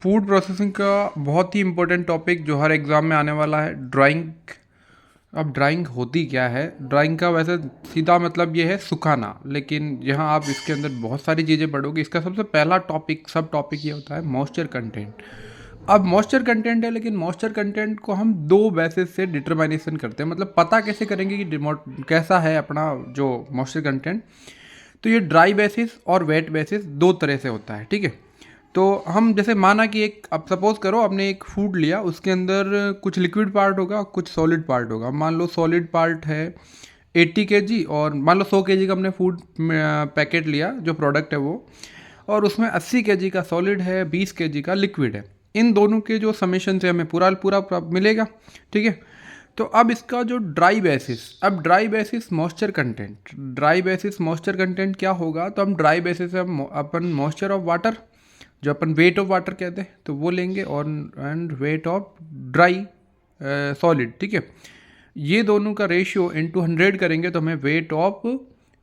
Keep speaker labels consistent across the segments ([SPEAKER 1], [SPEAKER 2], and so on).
[SPEAKER 1] Food processing का बहुत ही important topic जो हर एग्ज़ाम में आने वाला है, ड्राइंग। अब ड्राइंग होती क्या है? ड्राइंग का वैसे सीधा मतलब ये है सुखाना, लेकिन यहाँ आप इसके अंदर बहुत सारी चीज़ें पढ़ोगे। इसका सबसे पहला टॉपिक, सब टॉपिक ये होता है मॉइस्चर कंटेंट। अब मॉइस्चर कंटेंट है, लेकिन मॉइस्चर कंटेंट को हम दो बेसिस से डिटरमाइनेशन करते हैं। मतलब पता कैसे करेंगे कि कैसा है अपना जो मॉइस्चर कंटेंट। तो ये ड्राई बेसिस और वेट बेसिस दो तरह से होता है, ठीक है। तो हम जैसे माना कि एक, अब सपोज करो आपने एक फूड लिया, उसके अंदर कुछ लिक्विड पार्ट होगा, कुछ सॉलिड पार्ट होगा। मान लो सॉलिड पार्ट है 80 kg, और मान लो 100 kg का हमने फूड पैकेट लिया, जो प्रोडक्ट है वो, और उसमें 80 kg का सॉलिड है, 20 kg का लिक्विड है। इन दोनों के जो समेशन से हमें पूरा पूरा मिलेगा, ठीक है। तो अब इसका जो ड्राई बेसिस, अब dry basis moisture content, dry basis moisture content क्या होगा? तो हम ड्राई बेसिस से अपन मॉइस्चर ऑफ वाटर, जो अपन वेट ऑफ वाटर कहते हैं, तो वो लेंगे, और and weight of dry solid, ठीक है। ये दोनों का रेशियो इंटू 100 करेंगे तो हमें वेट ऑफ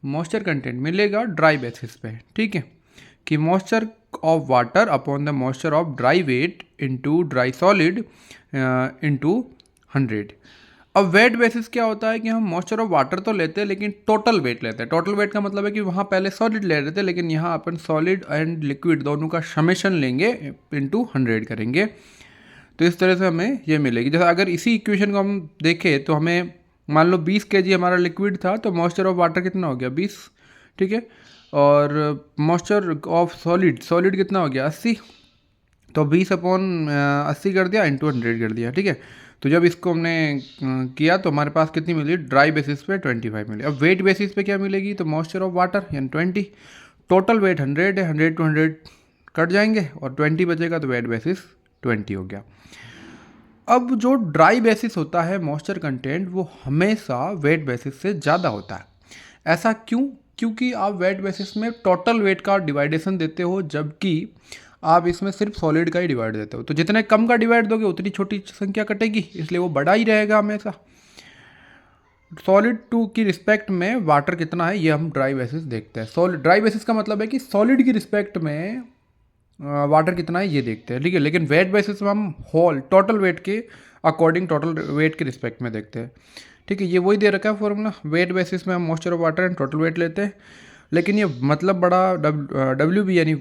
[SPEAKER 1] मॉइस्चर कंटेंट मिलेगा ड्राई बेसिस पे, ठीक है। कि moisture of water upon the moisture of dry weight into dry solid into 100। अब वेट बेसिस क्या होता है कि हम मॉइस्चर ऑफ वाटर तो लेते हैं, लेकिन टोटल वेट लेते हैं। टोटल वेट का मतलब है कि वहाँ पहले सॉलिड ले रहे थे, लेकिन यहाँ अपन सॉलिड एंड लिक्विड दोनों का समेशन लेंगे, इंटू 100 करेंगे। तो इस तरह से हमें ये मिलेगी। जैसे अगर इसी इक्वेशन को हम देखें तो हमें मान लो 20 kg हमारा लिक्विड था, तो मॉइस्चर ऑफ वाटर कितना हो गया? 20, ठीक है। और मॉइस्चर ऑफ सॉलिड, सॉलिड कितना हो गया? 80। तो 20/80 कर दिया, इंटू 100 कर दिया, ठीक है। तो जब इसको हमने किया तो हमारे पास कितनी मिली? ड्राई बेसिस पे 25 मिली। अब वेट बेसिस पे क्या मिलेगी? तो मॉइस्चर ऑफ वाटर यानी 20। टोटल वेट 100 है, 100 टू 100 कट जाएंगे और 20 बचेगा, तो वेट बेसिस 20 हो गया। अब जो ड्राई बेसिस होता है मॉइस्चर कंटेंट, वो हमेशा वेट बेसिस से ज़्यादा होता है। ऐसा क्यों? क्योंकि आप वेट बेसिस में टोटल वेट का डिवाइडेशन देते हो, जबकि आप इसमें सिर्फ सॉलिड का ही डिवाइड देते हो। तो जितने कम का डिवाइड दोगे उतनी छोटी संख्या कटेगी, इसलिए वो बड़ा ही रहेगा हमेशा। सॉलिड टू की रिस्पेक्ट में वाटर कितना है, ये हम ड्राई बेसिस देखते हैं। सॉलिड ड्राई बेसिस का मतलब है कि सॉलिड की रिस्पेक्ट में वाटर कितना है ये देखते हैं, ठीक है। लेकिन वेट बेसिस में हम होल टोटल वेट के अकॉर्डिंग टोटल वेट के रिस्पेक्ट में देखते हैं, ठीक है। ये वही दे रखा है फॉर्मूला। वेट बेसिस में हम moisture of water and total weight लेते हैं, लेकिन ये मतलब बड़ा डब्ल्यू बी यानी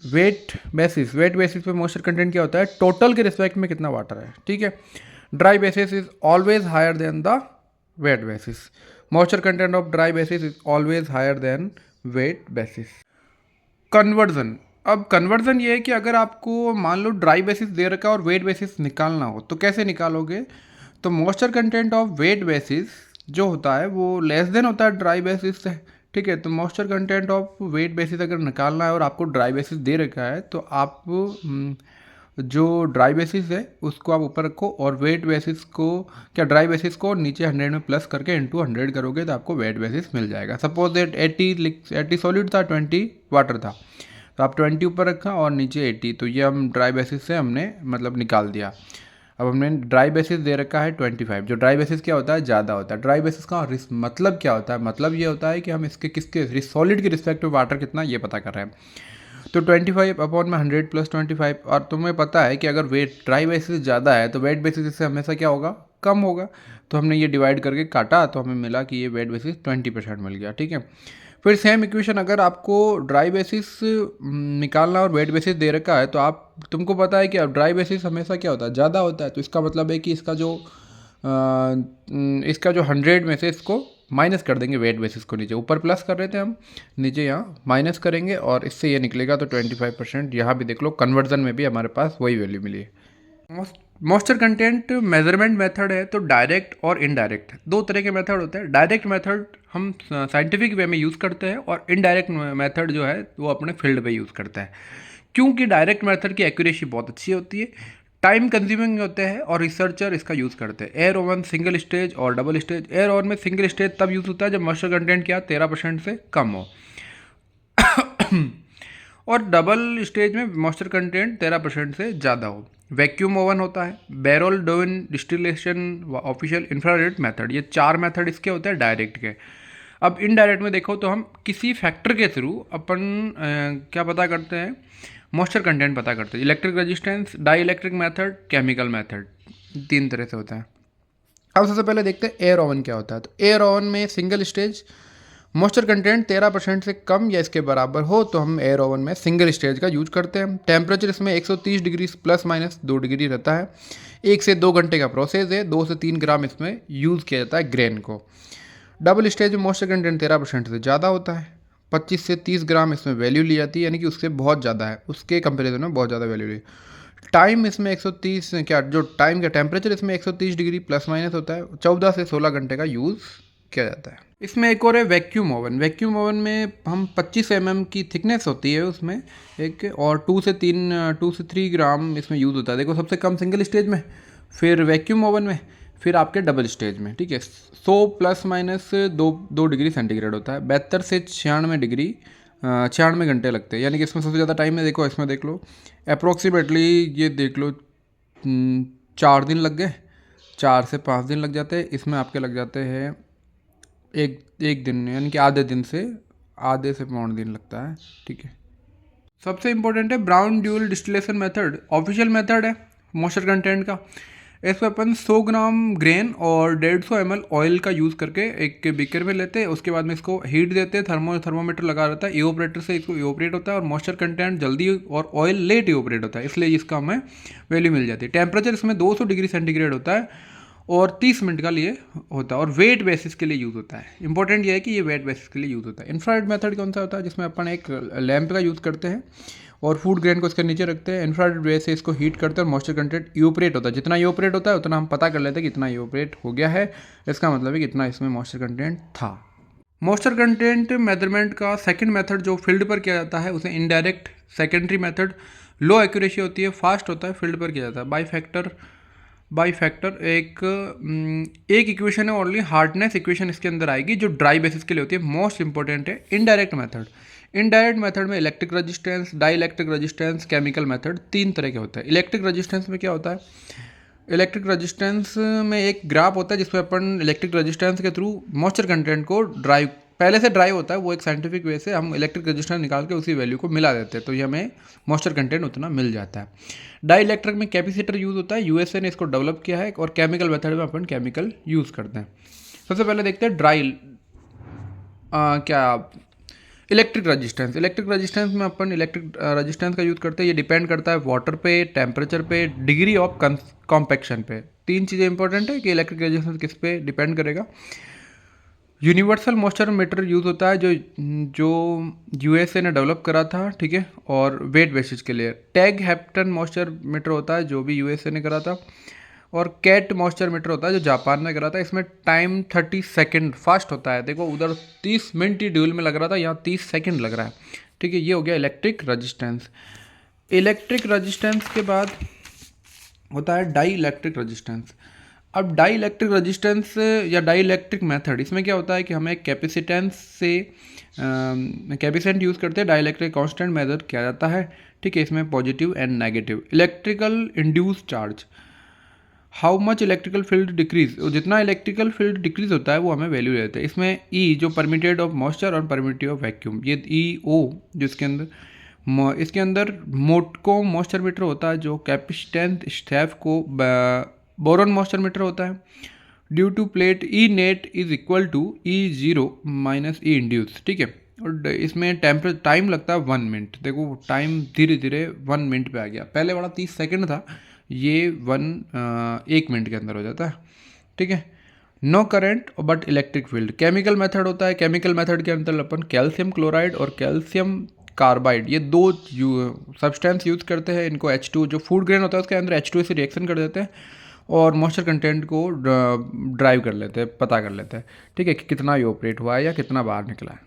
[SPEAKER 1] वेट बेसिस, वेट बेसिस पे मॉइस्चर कंटेंट क्या होता है? टोटल के रिस्पेक्ट में कितना वाटर है, ठीक है। Dry basis is always higher than the wet basis. Moisture content of dry basis is always higher than wet basis. Conversion, अब कन्वर्जन ये है कि अगर आपको मान लो ड्राई बेसिस दे रखा है और वेट बेसिस निकालना हो, तो कैसे निकालोगे? तो moisture content of wet basis जो होता है वो लेस देन होता है ड्राई बेसिस से, ठीक है। तो moisture content of wet basis अगर निकालना है और आपको ड्राई बेसिस दे रखा है, तो आप जो ड्राई बेसिस है उसको आप ऊपर रखो, और वेट बेसिस को, क्या ड्राई बेसिस को नीचे 100 में प्लस करके इंटू 100 करोगे तो आपको वेट बेसिस मिल जाएगा। सपोज दैट 80 सॉलिड था, 20 वाटर था, तो आप 20 ऊपर रखा और नीचे 80, तो ये हम ड्राई बेसिस से हमने मतलब निकाल दिया। अब हमने ड्राई बेसिस दे रखा है 25। जो ड्राई बेसिस क्या होता है? ज़्यादा होता है। ड्राई बेसिस का मतलब क्या होता है? मतलब ये होता है कि हम इसके किसके सॉलिड के रिस्पेक्ट में वाटर कितना ये पता कर रहे हैं। तो 25/100 प्लस 25, और तुम्हें पता है कि अगर वेट ड्राई बेसिस ज़्यादा है तो वेट बेसिस से हमेशा क्या होगा? कम होगा। तो हमने ये डिवाइड करके काटा तो हमें मिला कि ये वेट बेसिस 20% मिल गया, ठीक है। फिर सेम इक्वेशन, अगर आपको ड्राई बेसिस निकालना और वेट बेसिस दे रखा है, तो आप, तुमको पता है कि अब ड्राई बेसिस हमेशा क्या होता है? ज़्यादा होता है। तो इसका मतलब है कि इसका जो 100 में से इसको माइनस कर देंगे, वेट बेसिस को नीचे, ऊपर प्लस कर रहे थे हम, नीचे यहाँ माइनस करेंगे, और इससे ये निकलेगा तो 25%। यहाँ भी देख लो, कन्वर्जन में भी हमारे पास वही वैल्यू मिली है। मॉइस्चर कंटेंट मेजरमेंट मेथड है, तो डायरेक्ट और इनडायरेक्ट दो तरह के मेथड होते हैं। डायरेक्ट मेथड हम साइंटिफिक वे में यूज़ करते हैं, और इनडायरेक्ट मेथड जो है वो अपने फील्ड पे यूज़ करता है। क्योंकि डायरेक्ट मेथड की एक्यूरेसी बहुत अच्छी होती है, टाइम कंज्यूमिंग होते हैं, और रिसर्चर इसका यूज़ करते हैं। एयर ओवन सिंगल स्टेज और डबल स्टेज। एयर ओवन में सिंगल स्टेज तब यूज़ होता है जब मॉइस्चर कंटेंट क्या 13% से कम हो, और डबल स्टेज में मॉइस्चर कंटेंट 13% से ज़्यादा हो। वैक्यूम ओवन होता है, बैरल डोवन डिस्टिलेशन, ऑफिशियल इंफ्रारेड मेथड। ये 4 मेथड इसके होते हैं डायरेक्ट के। अब इनडायरेक्ट में देखो तो हम किसी फैक्टर के थ्रू अपन क्या पता करते हैं? मॉइस्चर कंटेंट पता करते हैं। Electric resistance, dielectric method, chemical method, 3 तरह से होता है। अब सबसे पहले देखते हैं एयर ओवन क्या होता है। तो एयर ओवन में सिंगल स्टेज, मॉइस्चर कंटेंट 13% से कम या इसके बराबर हो तो हम एयर ओवन में सिंगल स्टेज का यूज करते हैं। टेम्परेचर इसमें 130 डिग्री प्लस माइनस 2 डिग्री रहता है। 1 से 2 घंटे का प्रोसेस है। 2 से 3 ग्राम इसमें यूज़ किया जाता है ग्रेन को। डबल स्टेज में मॉइस्चर कंटेंट 13% से ज़्यादा होता है। 25 से 30 ग्राम इसमें वैल्यू ली जाती है, यानी कि उससे बहुत ज़्यादा है, उसके कंपेरिजन में बहुत ज़्यादा वैल्यू ली। टाइम इसमें 130 क्या जो टाइम का टेम्परेचर इसमें 130 डिग्री प्लस माइनस होता है। 14 से 16 घंटे का यूज़ किया जाता है। इसमें एक और है वैक्यूम ओवन। वैक्यूम ओवन में हम 25 mm की थिकनेस होती है उसमें एक, और 2 से 3 ग्राम इसमें यूज़ होता है। देखो सबसे कम सिंगल स्टेज में, फिर वैक्यूम ओवन में, फिर आपके डबल स्टेज में, ठीक है। 100 प्लस माइनस 2 डिग्री सेंटीग्रेड होता है। 72 से 96 डिग्री 96 घंटे लगते हैं, यानी कि इसमें सबसे ज़्यादा टाइम है। देखो इसमें देख लो अप्रोक्सीमेटली, ये देख लो 4 दिन लग गए, 4 से 5 दिन लग जाते हैं। इसमें आपके लग जाते हैं एक दिन, यानी कि आधे से पौन दिन लगता है, ठीक है। सबसे इम्पोर्टेंट है brown dual distillation method, official method है मॉइस्चर कंटेंट का। इसमें अपन 100 ग्राम ग्रेन और 150 ml ऑयल का यूज़ करके एक बीकर में लेते हैं। उसके बाद में इसको हीट देते हैं, थर्मोमीटर लगा रहता है, इवोपरेटर से इसको इवोपरेट होता है, और मॉइस्चर कंटेंट जल्दी और ऑयल लेट इवोपरेट होता है, इसलिए इसका हमें वैल्यू मिल जाती है। टेम्परेचर इसमें 200 डिग्री सेंटीग्रेड होता है और 30 मिनट का लिए होता है, और वेट बेसिस के लिए यूज़ होता है। इंपॉर्टेंट ये है कि ये वेट बेसिस के लिए यूज़ होता है। इंफ्रारेड मेथड कौन सा होता है, जिसमें अपन एक लैंप का यूज़ करते हैं और फूड ग्रेन को इसके नीचे रखते हैं। इंफ्रारेड वे से इसको हीट करते हैं और मॉइस्चर कंटेंट इवोपरेट होता है। जितना इवोपरेट होता है उतना हम पता कर लेते हैं कितना इवोपरेट हो गया है, इसका मतलब है कितना इसमें मॉइस्चर कंटेंट था। मॉइस्चर कंटेंट मेजरमेंट का सेकंड मेथड जो फील्ड पर किया जाता है उसे इनडायरेक्ट सेकेंडरी मेथड, लो एक्यूरेसी होती है, फास्ट होता है, फील्ड पर किया जाता है। बाई फैक्टर एक इक्वेशन है ओनली, हार्डनेस इक्वेशन इसके अंदर आएगी जो ड्राई बेसिस के लिए होती है। मोस्ट इंपॉर्टेंट है इनडायरेक्ट मेथड में electric resistance, dielectric resistance, chemical method, 3 तरह के होते हैं। इलेक्ट्रिक रेजिस्टेंस में क्या होता है, इलेक्ट्रिक रेजिस्टेंस में एक ग्राफ होता है जिसमें अपन इलेक्ट्रिक रेजिस्टेंस के थ्रू मॉइस्चर कंटेंट को ड्राइव, पहले से ड्राइव होता है वो, एक साइंटिफिक वे से हम इलेक्ट्रिक रेजिस्टेंस निकाल के उसी वैल्यू को मिला देते हैं, तो ये हमें मॉइस्चर कंटेंट उतना मिल जाता है। डाई इलेक्ट्रिक में कैपेसिटर यूज़ होता है, यूएसए ने इसको डेवलप किया है, और केमिकल मेथड में अपन केमिकल यूज़ करते हैं। सबसे पहले देखते हैं इलेक्ट्रिक रेजिस्टेंस में अपन इलेक्ट्रिक रेजिस्टेंस का यूज़ करते हैं। ये डिपेंड करता है वाटर पे, टेम्परेचर पे, डिग्री ऑफ कॉम्पैक्शन पे। 3 चीज़ें इंपॉर्टेंट है कि इलेक्ट्रिक रेजिस्टेंस किस पे डिपेंड करेगा। यूनिवर्सल मॉइस्चर मीटर यूज़ होता है जो यूएसए ने डेवलप करा था, ठीक है, और वेट बेसिस के लिए। टैग हेप्टन मॉइस्चर मीटर होता है जो भी यूएसए ने करा था, और कैट मॉइस्चर मीटर होता है जो जापान में करा था। इसमें टाइम 30 सेकंड फास्ट होता है। देखो उधर 30 मिनट ही ड्यूल में लग रहा था, यहाँ 30 सेकंड लग रहा है, ठीक है। ये हो गया इलेक्ट्रिक रेजिस्टेंस के बाद होता है डाई इलेक्ट्रिक रेजिस्टेंस। अब डाई इलेक्ट्रिक रेजिस्टेंस या डाई इलेक्ट्रिक मेथड, इसमें क्या होता है कि हमें कैपेसिटेंस से कैपेसिटेंट यूज़ करते हैं, डाई इलेक्ट्रिक कॉन्स्टेंट मेजर किया जाता है, ठीक है। इसमें positive and negative. Electrical induce charge, how much electrical field decrease, जितना इलेक्ट्रिकल फील्ड डिक्रीज होता है वो हमें वैल्यू देते हैं। इसमें ई जो परमिटेड ऑफ मॉइस्चर और परमिटिव ऑफ वैक्यूम, ये ई ओ जो इसके अंदर मोटको मॉइस्चर मीटर होता है जो कैपेसिटेंस स्टेफ को बोरॉन मॉइस्चर मीटर होता है। Due to plate E net is equal to E0 minus E induce, ठीक है। और इसमें टाइम लगता है 1 मिनट। देखो टाइम धीरे धीरे 1 मिनट पे आ गया, पहले वाला 30 सेकंड था, ये 1 मिनट के अंदर हो जाता है, ठीक है। No current but electric field. Chemical method होता है, केमिकल मेथड के अंदर अपन कैल्शियम क्लोराइड और कैल्शियम कार्बाइड, ये 2 सब्सटेंस यूज़ करते हैं। इनको H2 जो फूड ग्रेन होता है उसके अंदर H2 से रिएक्शन कर देते हैं और मॉइस्चर कंटेंट को ड्राइव कर लेते हैं, पता कर लेते हैं, ठीक है, कि कितना इवोपरेट हुआ है या कितना बाहर निकला है।